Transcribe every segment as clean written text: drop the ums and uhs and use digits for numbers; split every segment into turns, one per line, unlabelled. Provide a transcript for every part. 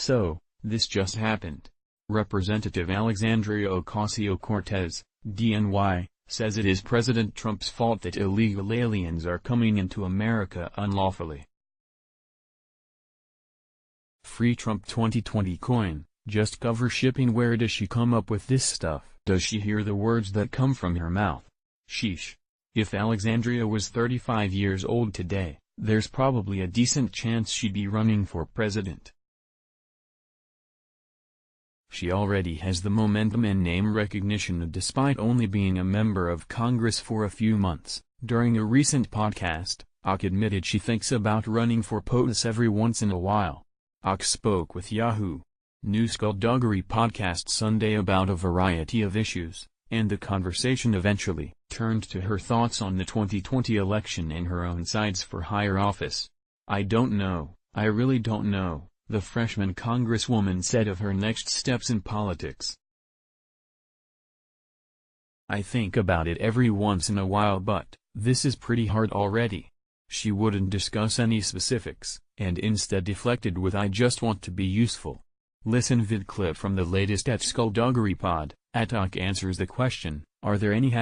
So, this just happened. Representative Alexandria Ocasio-Cortez, DNY, says it is President Trump's fault that illegal aliens are coming into America unlawfully. Free Trump 2020 coin, just cover shipping. Where does she come up with this stuff? Does she hear the words that come from her mouth? Sheesh. If Alexandria was 35 years old today, there's probably a decent chance she'd be running for president. She already has the momentum and name recognition despite only being a member of Congress for a few months. During a recent podcast, Ock admitted she thinks about running for POTUS every once in a while. Ock spoke with Yahoo! News Skullduggery podcast Sunday about a variety of issues, and the conversation eventually turned to her thoughts on the 2020 election and her own sides for higher office. "I don't know, I really don't know," the freshman congresswoman said of her next steps in politics. "I think about it every once in a while, but this is pretty hard already." She wouldn't discuss any specifics, and instead deflected with "I just want to be useful." Listen vid clip from the latest at Skullduggery Pod. Ock answers the question, are there any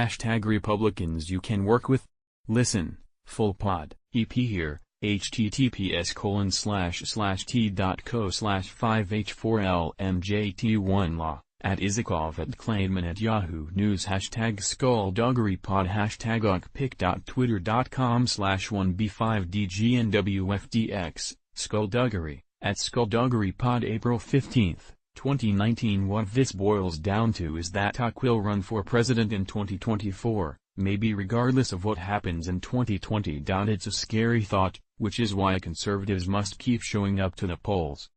Republicans you can work with? Listen, full pod, EP here, https://t.co/5h4lmjt1law, at Isakov at Kleinman at Yahoo News #SkullDuggeryPod #ockpic.twitter.com/1b5dgnwfdx, Skullduggery, at SkullDuggeryPod April 15, 2019. What this boils down to is that Ock will run for president in 2024, maybe regardless of what happens in 2020. It's a scary thought, which is why conservatives must keep showing up to the polls.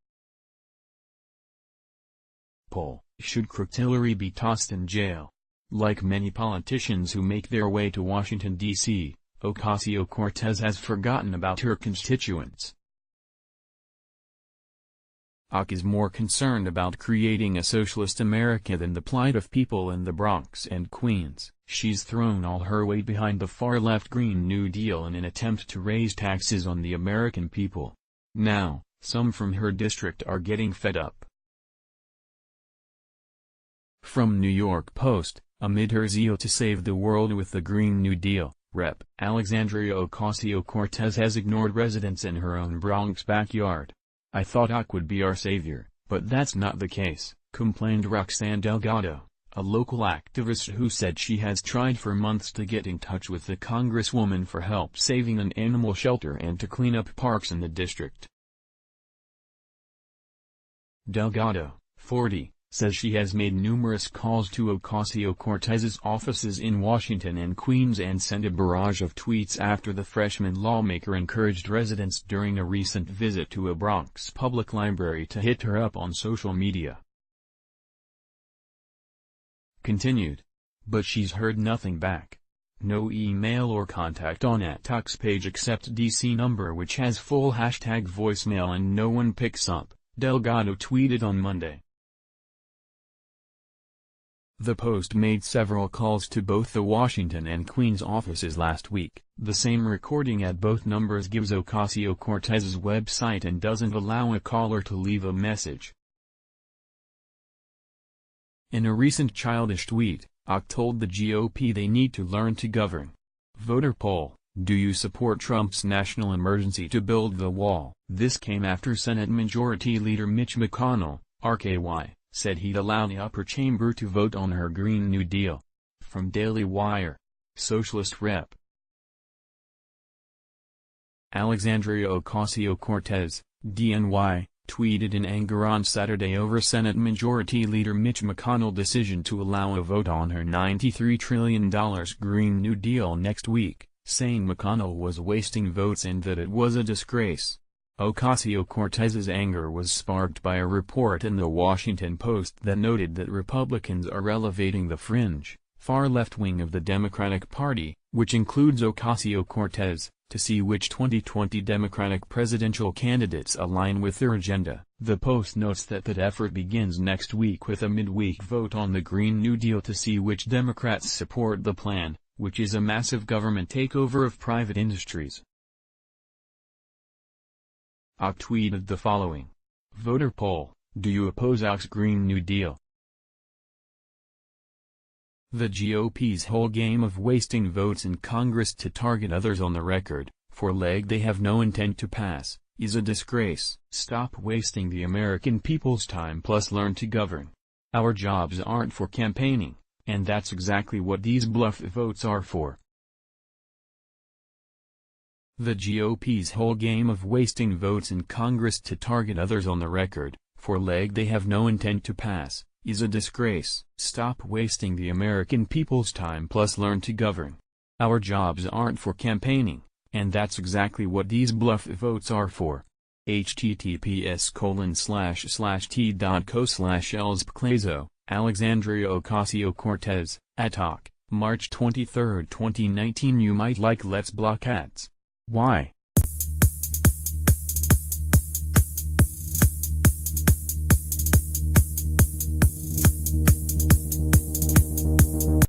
Poll: should Hillary be tossed in jail? Like many politicians who make their way to Washington, D.C., Ocasio-Cortez has forgotten about her constituents. Ock is more concerned about creating a socialist America than the plight of people in the Bronx and Queens. She's thrown all her weight behind the far-left Green New Deal in an attempt to raise taxes on the American people. Now, some from her district are getting fed up. From New York Post, amid her zeal to save the world with the Green New Deal, Rep. Alexandria Ocasio-Cortez has ignored residents in her own Bronx backyard. "I thought Ock would be our savior, but that's not the case," complained Roxanne Delgado, a local activist who said she has tried for months to get in touch with the congresswoman for help saving an animal shelter and to clean up parks in the district. Delgado, 40, says she has made numerous calls to Ocasio-Cortez's offices in Washington and Queens and sent a barrage of tweets after the freshman lawmaker encouraged residents during a recent visit to a Bronx public library to hit her up on social media. Continued. But she's heard nothing back. No email or contact on @Ock's page except DC number which has full #voicemail and no one picks up, Delgado tweeted on Monday. The Post made several calls to both the Washington and Queens offices last week. The same recording at both numbers gives Ocasio-Cortez's website and doesn't allow a caller to leave a message. In a recent childish tweet, Ock told the GOP they need to learn to govern. Voter poll: do you support Trump's national emergency to build the wall? This came after Senate Majority Leader Mitch McConnell, RKY, said he'd allow the upper chamber to vote on her Green New Deal. From Daily Wire. Socialist Rep. Alexandria Ocasio-Cortez, DNY, tweeted in anger on Saturday over Senate Majority Leader Mitch McConnell's decision to allow a vote on her $93 trillion Green New Deal next week, saying McConnell was wasting votes and that it was a disgrace. Ocasio-Cortez's anger was sparked by a report in the Washington Post that noted that Republicans are elevating the fringe, far-left wing of the Democratic Party, which includes Ocasio-Cortez, to see which 2020 Democratic presidential candidates align with their agenda. The Post notes that that effort begins next week with a midweek vote on the Green New Deal to see which Democrats support the plan, which is a massive government takeover of private industries. Ock tweeted the following. Voter poll: Do you oppose AOC's Green New Deal? The GOP's whole game of wasting votes in Congress to target others on the record, for leg they have no intent to pass, is a disgrace. Stop wasting the American people's time plus learn to govern. Our jobs aren't for campaigning, and that's exactly what these bluff votes are for. The GOP's whole game of wasting votes in Congress to target others on the record, for leg they have no intent to pass, is a disgrace. Stop wasting the American people's time plus learn to govern. Our jobs aren't for campaigning, and that's exactly what these bluff votes are for. https://t.co/elspclazo, Alexandria Ocasio-Cortez, @OC, March 23, 2019. You might like Let's Block ads. Why?